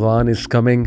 Ramadan is coming.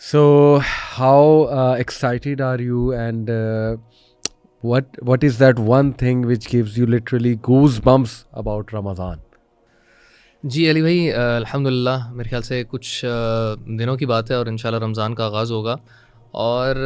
So how excited are you, and what is that one thing which gives you literally goosebumps about Ramadan? جی علی بھائی، الحمدللہ میرے خیال سے کچھ دنوں کی بات ہے اور انشاءاللہ رمضان کا آغاز ہوگا. اور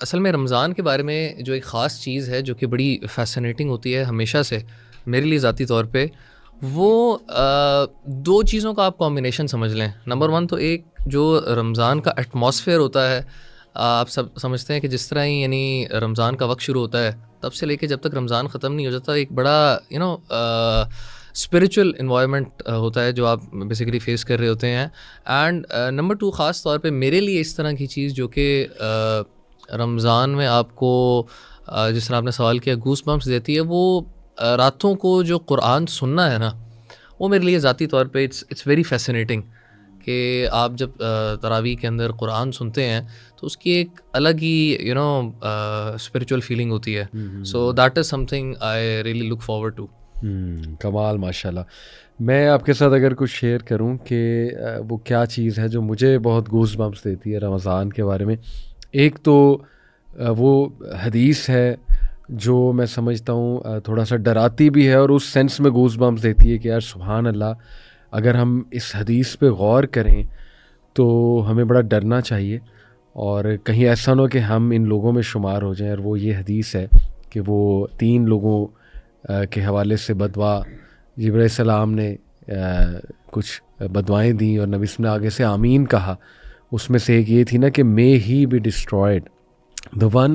اصل میں رمضان کے بارے میں جو ایک خاص چیز ہے جو کہ بڑی فیسنیٹنگ ہوتی ہے ہمیشہ سے میرے لیے ذاتی طور پہ، وہ دو چیزوں کا آپ کمبینیشن سمجھ لیں. نمبر 1 تو ایک جو رمضان کا ایٹماسفیئر ہوتا ہے، آپ سب سمجھتے ہیں کہ جس طرح ہی یعنی رمضان کا وقت شروع ہوتا ہے تب سے لے کے جب تک رمضان ختم نہیں ہو جاتا، ایک بڑا اسپریچول انوائرمنٹ ہوتا ہے جو آپ بیسیکلی فیس کر رہے ہوتے ہیں. اینڈ نمبر 2 خاص طور پہ میرے لیے اس طرح کی چیز جو کہ رمضان میں آپ کو جس طرح آپ نے سوال کیا گوس بمپس دیتی ہے، وہ راتوں کو جو قرآن سننا ہے نا، وہ میرے لیے ذاتی طور پہ اٹس ویری فیسنیٹنگ کہ آپ جب تراویح کے اندر قرآن سنتے ہیں تو اس کی ایک الگ ہی اسپریچول فیلنگ ہوتی ہے. So that is something I really look forward to. کمال ماشاءاللہ. میں آپ کے ساتھ اگر کچھ شیئر کروں کہ وہ کیا چیز ہے جو مجھے بہت گوز بمپس دیتی ہے رمضان کے بارے میں، ایک تو وہ حدیث ہے جو میں سمجھتا ہوں تھوڑا سا ڈراتی بھی ہے اور اس سینس میں گوز بمپس دیتی ہے کہ یار سبحان اللہ، اگر ہم اس حدیث پہ غور کریں تو ہمیں بڑا ڈرنا چاہیے اور کہیں ایسا نہ ہو کہ ہم ان لوگوں میں شمار ہو جائیں. اور وہ یہ حدیث ہے کہ وہ 3 لوگوں کے حوالے سے بدعا جبرائیل علیہ السلام نے کچھ بدوائیں دیں اور نبی نے آگے سے آمین کہا. اس میں سے ایک یہ تھی نا کہ may he be destroyed the one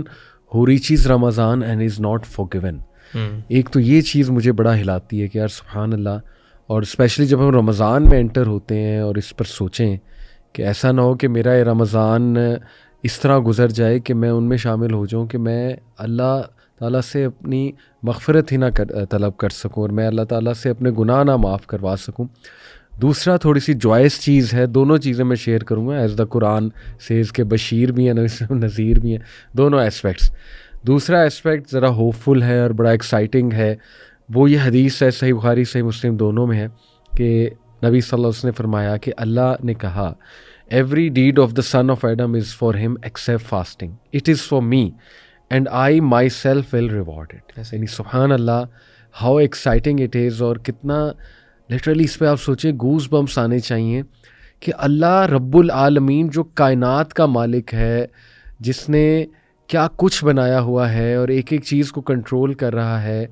who reaches Ramadan and is not forgiven. ایک تو یہ چیز مجھے بڑا ہلاتی ہے کہ یار سبحان اللہ. اور اسپیشلی جب ہم رمضان میں انٹر ہوتے ہیں اور اس پر سوچیں کہ ایسا نہ ہو کہ میرا یہ رمضان اس طرح گزر جائے کہ میں ان میں شامل ہو جاؤں کہ میں اللہ تعالیٰ سے اپنی مغفرت ہی نہ طلب کر سکوں اور میں اللہ تعالیٰ سے اپنے گناہ نہ معاف کروا سکوں. دوسرا تھوڑی سی جوائس چیز ہے، دونوں چیزیں میں شیئر کروں گا. ایز دا قرآن سیز کے بشیر بھی ہیں نذیر بھی ہیں، دونوں اسپیکٹس. دوسرا اسپیکٹ ذرا ہوپ فل ہے اور بڑا ایکسائٹنگ ہے. وہ یہ حدیث ہے، صحیح بخاری صحیح مسلم دونوں میں ہے کہ نبی صلی اللہ علیہ وسلم نے فرمایا کہ اللہ نے کہا every deed of the son of Adam is for him except fasting, it is for me and I myself will reward it. یعنی سبحان اللہ ہاؤ ایکسائٹنگ اٹ از. اور کتنا لٹرلی اس پہ آپ سوچیں گوز بمپس آنے چاہیے کہ اللہ رب العالمین جو کائنات کا مالک ہے، جس نے کیا کچھ بنایا ہوا ہے اور ایک ایک چیز کو کنٹرول کر رہا ہے،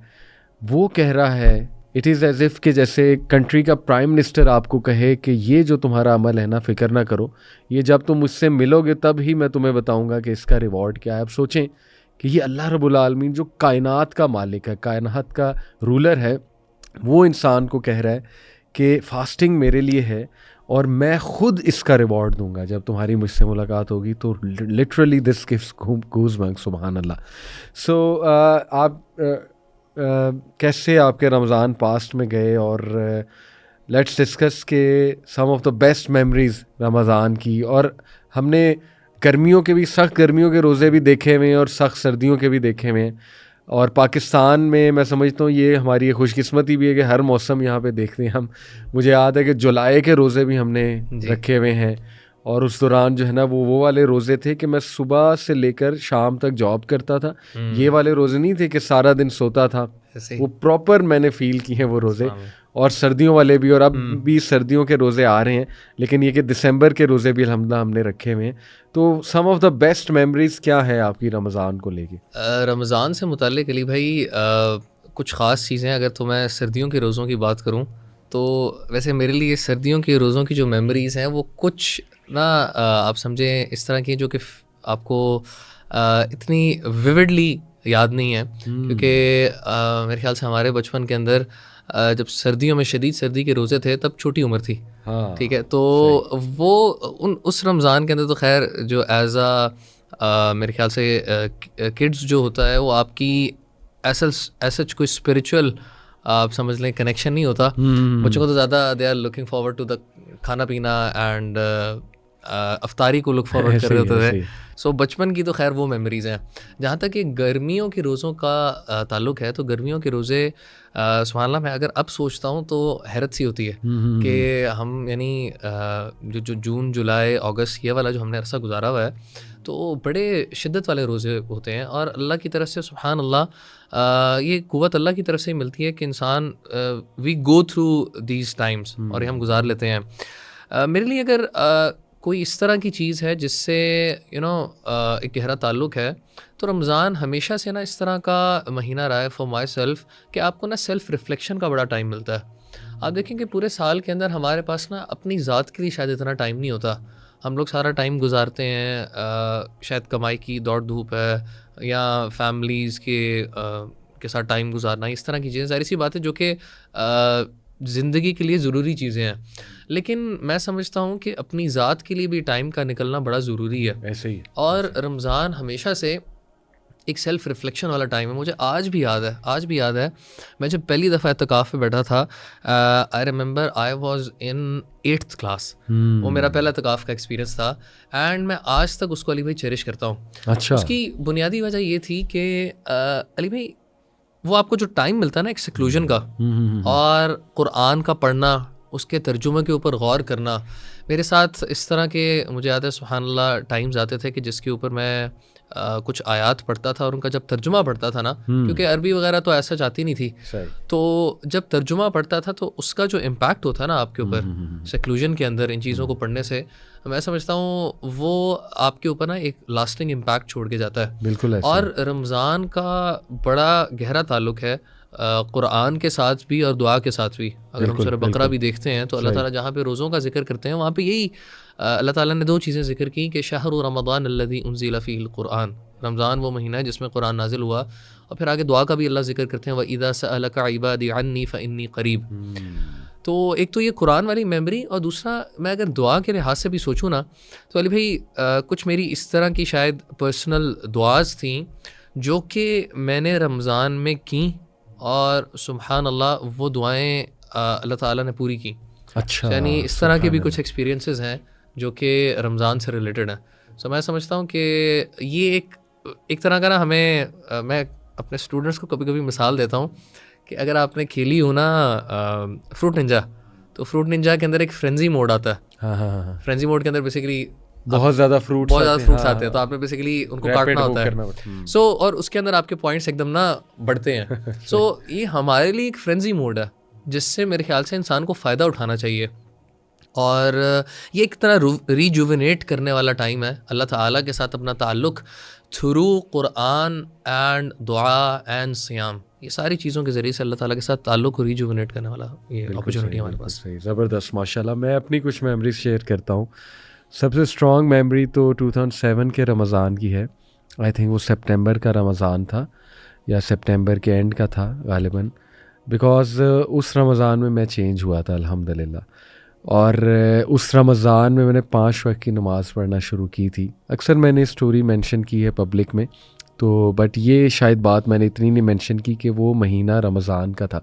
وہ کہہ رہا ہے اٹ از ایز اف کہ جیسے کنٹری کا پرائم منسٹر آپ کو کہے کہ یہ جو تمہارا عمل ہے نا فکر نہ کرو، یہ جب تم مجھ سے ملو گے تب ہی میں تمہیں بتاؤں گا کہ اس کا ریوارڈ کیا ہے. اب سوچیں کہ یہ اللہ رب العالمین جو کائنات کا مالک ہے، کائنات کا رولر ہے، وہ انسان کو کہہ رہا ہے کہ فاسٹنگ میرے لیے ہے اور میں خود اس کا ریوارڈ دوں گا جب تمہاری مجھ سے ملاقات ہوگی. تو literally this gives goes bumps سبحان اللہ. سو آپ کیسے آپ کے رمضان پاسٹ میں گئے، اور لیٹس ڈسکس کہ سم آف دا بیسٹ میموریز رمضان کی. اور ہم نے گرمیوں کے بھی، سخت گرمیوں کے روزے بھی دیکھے ہوئے ہیں اور سخت سردیوں کے بھی دیکھے ہوئے ہیں. اور پاکستان میں میں سمجھتا ہوں یہ ہماری خوش قسمتی بھی ہے کہ ہر موسم یہاں پہ دیکھتے ہیں ہم. مجھے یاد ہے کہ جولائی کے روزے بھی ہم نے رکھے ہوئے ہیں، اور اس دوران جو ہے نا وہ والے روزے تھے کہ میں صبح سے لے کر شام تک جاب کرتا تھا. یہ والے روزے نہیں تھے کہ سارا دن سوتا تھا، وہ پراپر میں نے فیل کیے ہیں وہ روزے. اور سردیوں والے بھی، اور اب بھی سردیوں کے روزے آ رہے ہیں، لیکن یہ کہ دسمبر کے روزے بھی الحمدللہ ہم نے رکھے ہوئے ہیں. تو سم آف دا بیسٹ میموریز کیا ہے آپ کی رمضان کو لے کے؟ رمضان سے متعلق علی بھائی کچھ خاص چیزیں، اگر تو میں سردیوں کے روزوں کی بات کروں تو ویسے میرے لیے سردیوں کے روزوں کی جو میموریز ہیں وہ کچھ نا آپ سمجھیں اس طرح کی جو کہ آپ کو اتنی ویوڈلی یاد نہیں ہے، کیونکہ میرے خیال سے ہمارے بچپن کے اندر جب سردیوں میں شدید سردی کے روزے تھے تب چھوٹی عمر تھی، ٹھیک ہے. تو وہ اس رمضان کے اندر تو خیر جو ایز میرے خیال سے کڈز جو ہوتا ہے وہ آپ کی ایسا کوئی اسپریچول آپ سمجھ لیں کنیکشن نہیں ہوتا. بچوں کو تو زیادہ they are looking forward to the کھانا پینا اینڈ افطاری کو لک فارورڈ کر رہے ہوتے تھے. سو بچپن کی تو خیر وہ میموریز ہیں. جہاں تک کہ گرمیوں کے روزوں کا تعلق ہے تو گرمیوں کے روزے سبحان اللہ میں اگر اب سوچتا ہوں تو حیرت سی ہوتی ہے کہ ہم یعنی جو جون جولائی اگست یہ والا جو ہم نے عرصہ گزارا ہوا ہے تو بڑے شدت والے روزے ہوتے ہیں. اور اللہ کی طرف سے سبحان اللہ یہ قوت اللہ کی طرف سے ہی ملتی ہے کہ انسان وی گو تھرو دیز ٹائمس اور یہ ہم گزار لیتے ہیں. میرے لیے اگر کوئی اس طرح کی چیز ہے جس سے ایک گہرا تعلق ہے تو رمضان ہمیشہ سے نا اس طرح کا مہینہ رہا ہے فار مائی سیلف کہ آپ کو نا سیلف ریفلیکشن کا بڑا ٹائم ملتا ہے. آپ دیکھیں کہ پورے سال کے اندر ہمارے پاس نا اپنی ذات کے لیے شاید اتنا ٹائم نہیں ہوتا. ہم لوگ سارا ٹائم گزارتے ہیں شاید کمائی کی دوڑ دھوپ ہے یا فیملیز کے ساتھ ٹائم گزارنا, اس طرح کی چیزیں ظاہر سی بات ہے جو کہ زندگی کے لیے ضروری چیزیں ہیں. لیکن میں سمجھتا ہوں کہ اپنی ذات کے لیے بھی ٹائم کا نکلنا بڑا ضروری ہے. ایسے ہی اور رمضان ہمیشہ سے ایک سیلف ریفلیکشن والا ٹائم ہے. مجھے آج بھی یاد ہے میں جب پہلی دفعہ اعتکاف پہ بیٹھا تھا, I remember I was in 8th class. وہ میرا پہلا اعتکاف کا ایکسپیرینس تھا اینڈ میں آج تک اس کو علی بھائی چیریش کرتا ہوں. اچھا. اس کی بنیادی وجہ یہ تھی کہ علی بھائی وہ آپ کو جو ٹائم ملتا ہے نا ایک سیکلوژن کا اور قرآن کا پڑھنا, اس کے ترجمے کے اوپر غور کرنا. میرے ساتھ اس طرح کے مجھے یاد ہے سبحان اللہ ٹائمز آتے تھے کہ جس کے اوپر میں کچھ آیات پڑھتا تھا اور ان کا جب ترجمہ پڑھتا تھا نا, کیونکہ عربی وغیرہ تو ایسا چاہتی نہیں تھی, تو جب ترجمہ پڑھتا تھا تو اس کا جو امپیکٹ ہوتا ہے نا آپ کے اوپر سیکلوژن کے اندر ان چیزوں کو پڑھنے سے, میں سمجھتا ہوں وہ آپ کے اوپر نا ایک لاسٹنگ امپیکٹ چھوڑ کے جاتا ہے. بالکل. اور رمضان کا بڑا گہرا تعلق ہے قرآن کے ساتھ بھی اور دعا کے ساتھ بھی. اگر ہم سورہ بقرہ بھی دیکھتے ہیں تو اللہ تعالیٰ جہاں پہ روزوں کا ذکر کرتے ہیں وہاں پہ یہی اللہ تعالیٰ نے 2 چیزیں ذکر کی کہ شہر رمضان الذی انزل فیہ القرآن, رمضان وہ مہینہ ہے جس میں قرآن نازل ہوا. اور پھر آگے دعا کا بھی اللہ ذکر کرتے ہیں وَإِذَا سَأَلَكَ عِبَادِي عَنِّي فَإِنِّي قَرِيب. تو ایک تو یہ قرآن والی میموری, اور دوسرا میں اگر دعا کے لحاظ سے بھی سوچوں نا تو علی بھائی کچھ میری اس طرح کی شاید پرسنل دعاز تھیں جو کہ میں نے رمضان میں کیں اور سبحان اللہ وہ دعائیں اللہ تعالیٰ نے پوری کی. اچھا. یعنی اس طرح کے بھی کچھ ایکسپیرینسز ہیں جو کہ رمضان سے ریلیٹڈ ہیں. سو میں سمجھتا ہوں کہ یہ ایک طرح کا نا ہمیں, میں اپنے اسٹوڈنٹس کو کبھی کبھی مثال دیتا ہوں کہ اگر آپ نے کھیلی ہو نا فروٹ ننجا, تو فروٹ ننجا کے اندر ایک فرینزی موڈ آتا ہے. فرینزی موڈ کے اندر بیسیکلی بہت زیادہ فروٹس آتے ہیں تو آپ نے بیسیکلی ان کو کاٹنا ہوتا ہے. سو اور اس کے اندر آپ کے پوائنٹس ایک دم نا بڑھتے ہیں. سو یہ ہمارے لیے ایک فرینزی موڈ ہے جس سے میرے خیال سے انسان کو فائدہ اٹھانا چاہیے, اور یہ ایک طرح ریجوونیٹ کرنے والا ٹائم ہے اللہ تعالیٰ کے ساتھ اپنا تعلق تھرو قرآن اینڈ دعا اینڈ سیام. یہ ساری چیزوں کے ذریعے سے اللہ تعالیٰ کے ساتھ تعلق کو ریجوونیٹ کرنے والا یہ اپرچونیٹی ہمارے پاس. زبردست ماشاء اللہ. میں اپنی کچھ میموریز شیئر کرتا ہوں. سب سے اسٹرانگ میموری تو 2007 کے رمضان کی ہے. آئی تھنک وہ سپٹمبر کا رمضان تھا یا سپٹمبر کے اینڈ کا تھا غالباً, بیکاز اس رمضان میں میں چینج ہوا تھا الحمدللہ. اور اس رمضان میں نے 5 وقت کی نماز پڑھنا شروع کی تھی. اکثر میں نے اسٹوری مینشن کی ہے پبلک میں تو, بٹ یہ شاید بات میں نے اتنی نہیں مینشن کی کہ وہ مہینہ رمضان کا تھا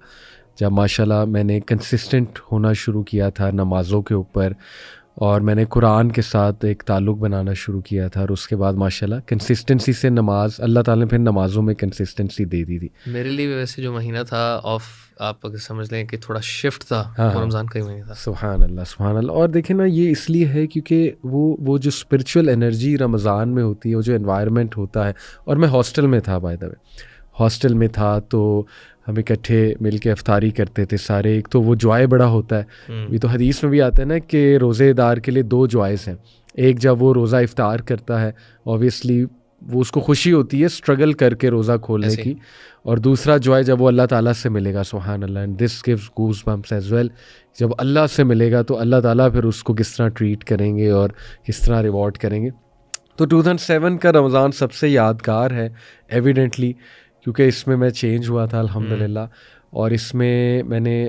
جب ماشاءاللہ میں نے کنسسٹنٹ ہونا شروع کیا تھا نمازوں کے اوپر, اور میں نے قرآن کے ساتھ ایک تعلق بنانا شروع کیا تھا. اور اس کے بعد ماشاءاللہ کنسسٹنسی سے نماز, اللہ تعالیٰ نے پھر نمازوں میں کنسسٹنسی دے دی تھی. میرے لیے ویسے جو مہینہ تھا آف, آپ اگر سمجھ لیں کہ تھوڑا شفٹ تھا, رمضان کا ہی مہینہ تھا. سبحان اللہ سبحان اللہ. اور دیکھیں نا یہ اس لیے ہے کیونکہ وہ جو اسپرچول انرجی رمضان میں ہوتی ہے, وہ جو انوائرمنٹ ہوتا ہے. اور میں ہاسٹل میں تھا, بائی دا وے ہاسٹل میں تھا, تو ہم اکٹھے مل کے افطاری کرتے تھے سارے. ایک تو وہ جوائے بڑا ہوتا ہے, یہ تو حدیث میں بھی آتا ہے نا کہ روزے دار کے لیے 2 جوائز ہیں. ایک جب وہ روزہ افطار کرتا ہے, اوبیسلی وہ اس کو خوشی ہوتی ہے اسٹرگل کر کے روزہ کھولنے کی, اور دوسرا جوائے جب وہ اللہ تعالیٰ سے ملے گا. سبحان اللہ. And this gives goosebumps as well. جب اللہ سے ملے گا تو اللہ تعالیٰ پھر اس کو کس طرح ٹریٹ کریں گے اور کس طرح ریوارڈ کریں گے. تو 2007 کا رمضان سب سے یادگار ہے ایویڈنٹلی, کیونکہ اس میں میں چینج ہوا تھا الحمدللہ. اور اس میں نے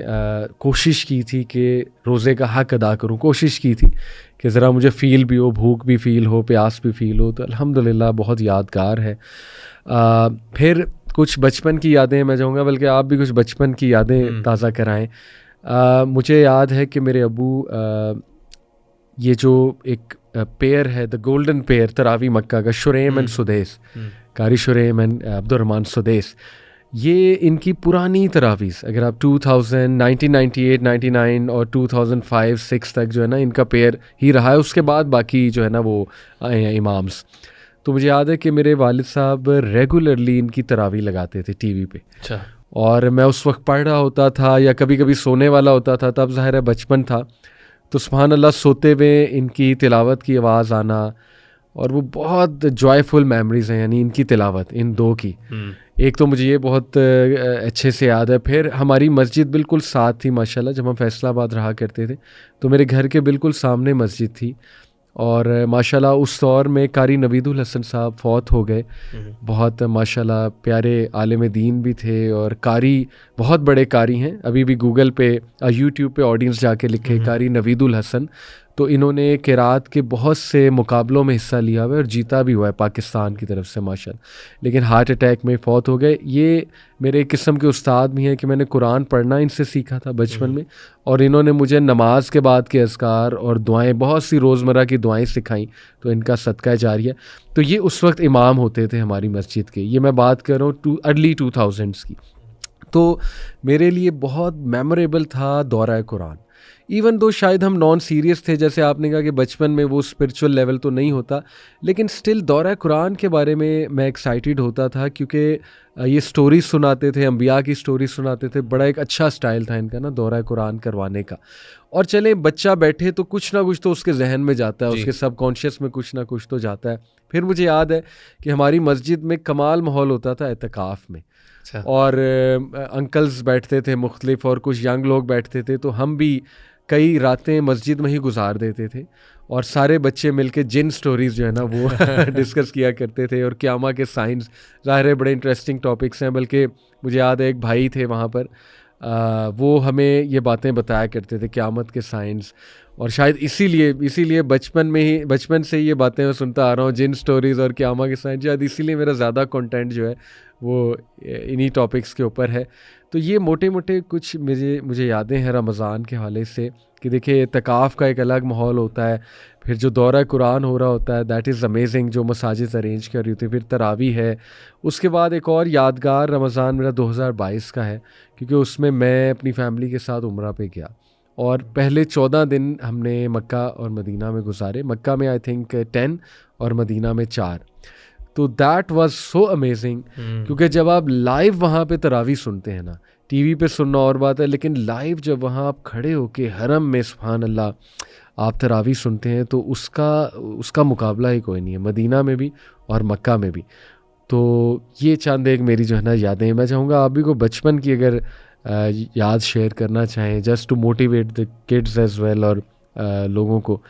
کوشش کی تھی کہ روزے کا حق ادا کروں. کوشش کی تھی کہ ذرا مجھے فیل بھی ہو, بھوک بھی فیل ہو, پیاس بھی فیل ہو. تو الحمدللہ بہت یادگار ہے. پھر کچھ بچپن کی یادیں میں چاہوں گا, بلکہ آپ بھی کچھ بچپن کی یادیں تازہ کرائیں. مجھے یاد ہے کہ میرے ابو یہ جو ایک پیئر ہے دا گولڈن پیئر تراوی مکہ کا، شریم اینڈ سدیس، قاری شریم اینڈ عبد الرحمن سدیس، یہ ان کی پرانی تراویز اگر آپ 1998 99 اور 2005-06 تک جو ہے نا ان کا پیئر ہی رہا ہے. اس کے بعد باقی جو ہے نا وہ آئے ہیں امامس. تو مجھے یاد ہے کہ میرے والد صاحب ریگولرلی ان کی تراویح لگاتے تھے ٹی وی پہ. اچھا. اور میں اس وقت پڑھ رہا ہوتا تھا یا کبھی کبھی سونے والا ہوتا تھا، تب ظاہر ہے بچپن تھا، تو سبحان اللہ سوتے ہوئے ان کی تلاوت کی آواز آنا، اور وہ بہت جوائے میموریز ہیں یعنی ان کی تلاوت ان دو کی. ایک تو مجھے یہ بہت اچھے سے یاد ہے. پھر ہماری مسجد بالکل ساتھ تھی ماشاءاللہ. جب ہم فیصل آباد رہا کرتے تھے تو میرے گھر کے بالکل سامنے مسجد تھی، اور ماشاءاللہ اس دور میں قاری نوید الحسن صاحب فوت ہو گئے. بہت ماشاءاللہ پیارے عالم دین بھی تھے، اور قاری بہت بڑے قاری ہیں. ابھی بھی گوگل پہ یوٹیوب پہ آڈینس جا کے لکھے قاری نوید الحسن، تو انہوں نے قرات کے بہت سے مقابلوں میں حصہ لیا ہوا ہے اور جیتا بھی ہوا ہے پاکستان کی طرف سے ماشاءاللہ. لیکن ہارٹ اٹیک میں فوت ہو گئے. یہ میرے ایک قسم کے استاد بھی ہیں کہ میں نے قرآن پڑھنا ان سے سیکھا تھا بچپن میں، اور انہوں نے مجھے نماز کے بعد کے اذکار اور دعائیں، بہت سی روزمرہ کی دعائیں سکھائیں، تو ان کا صدقہ جاریہ. تو یہ اس وقت امام ہوتے تھے ہماری مسجد کے. یہ میں بات کر رہا ہوں ارلی 2000s کی. تو میرے لیے بہت میموریبل تھا دورہ قرآن. ایون دو شاید ہم نان سیریس تھے، جیسے آپ نے کہا کہ بچپن میں وہ اسپرچول لیول تو نہیں ہوتا، لیکن سٹل دورہ قرآن کے بارے میں ایکسائٹیڈ ہوتا تھا، کیونکہ یہ سٹوریز سناتے تھے، انبیاء کی سٹوریز سناتے تھے. بڑا ایک اچھا سٹائل تھا ان کا نا دورہ قرآن کروانے کا. اور چلیں بچہ بیٹھے تو کچھ نہ کچھ تو اس کے ذہن میں جاتا ہے، اس کے سب کانشیس میں کچھ نہ کچھ تو جاتا ہے. پھر مجھے یاد ہے کہ ہماری مسجد میں کمال ماحول ہوتا تھا اعتکاف میں، اور انکلز بیٹھتے تھے مختلف، اور کچھ ینگ لوگ بیٹھتے تھے. تو ہم بھی کئی راتیں مسجد میں ہی گزار دیتے تھے، اور سارے بچے مل کے جن سٹوریز جو ہے نا وہ ڈسکس کیا کرتے تھے، اور قیامہ کے سائنس. ظاہر ہے بڑے انٹرسٹنگ ٹاپکس ہیں. بلکہ مجھے یاد ہے ایک بھائی تھے وہاں پر، وہ ہمیں یہ باتیں بتایا کرتے تھے قیامت کے سائنس. اور شاید اسی لیے بچپن سے یہ باتیں میں سنتا آ رہا ہوں، جن سٹوریز اور قیامہ کے سائنس. شاید اسی لیے میرا زیادہ کنٹینٹ جو ہے وہ انہی ٹاپکس کے اوپر ہے. تو یہ موٹے کچھ مجھے یادیں ہیں رمضان کے حوالے سے، کہ دیکھیں اعتکاف کا ایک الگ ماحول ہوتا ہے. پھر جو دورہ قرآن ہو رہا ہوتا ہے دیٹ از امیزنگ، جو مساجد ارینج کر رہی ہوتی ہیں. پھر تراویح ہے. اس کے بعد ایک اور یادگار رمضان میرا 2022 کا ہے، کیونکہ اس میں اپنی فیملی کے ساتھ عمرہ پہ گیا، اور پہلے 14 دن ہم نے مکہ اور مدینہ میں گزارے. مکہ میں آئی تھنک 10 اور مدینہ میں 4. تو دیٹ واز سو امیزنگ، کیونکہ جب آپ لائیو وہاں پہ تراویح سنتے ہیں نا، ٹی وی پہ سننا اور بات ہے، لیکن لائیو جب وہاں آپ کھڑے ہو کے حرم میں سبحان اللہ آپ تراویح سنتے ہیں، تو اس کا مقابلہ ہی کوئی نہیں ہے، مدینہ میں بھی اور مکہ میں بھی. تو یہ چند ایک میری جو ہے نا یادیں ہیں. میں چاہوں گا آپ بھی کو بچپن کی اگر یاد شیئر کرنا چاہیں، just to motivate the kids as well, اور لوگوں کو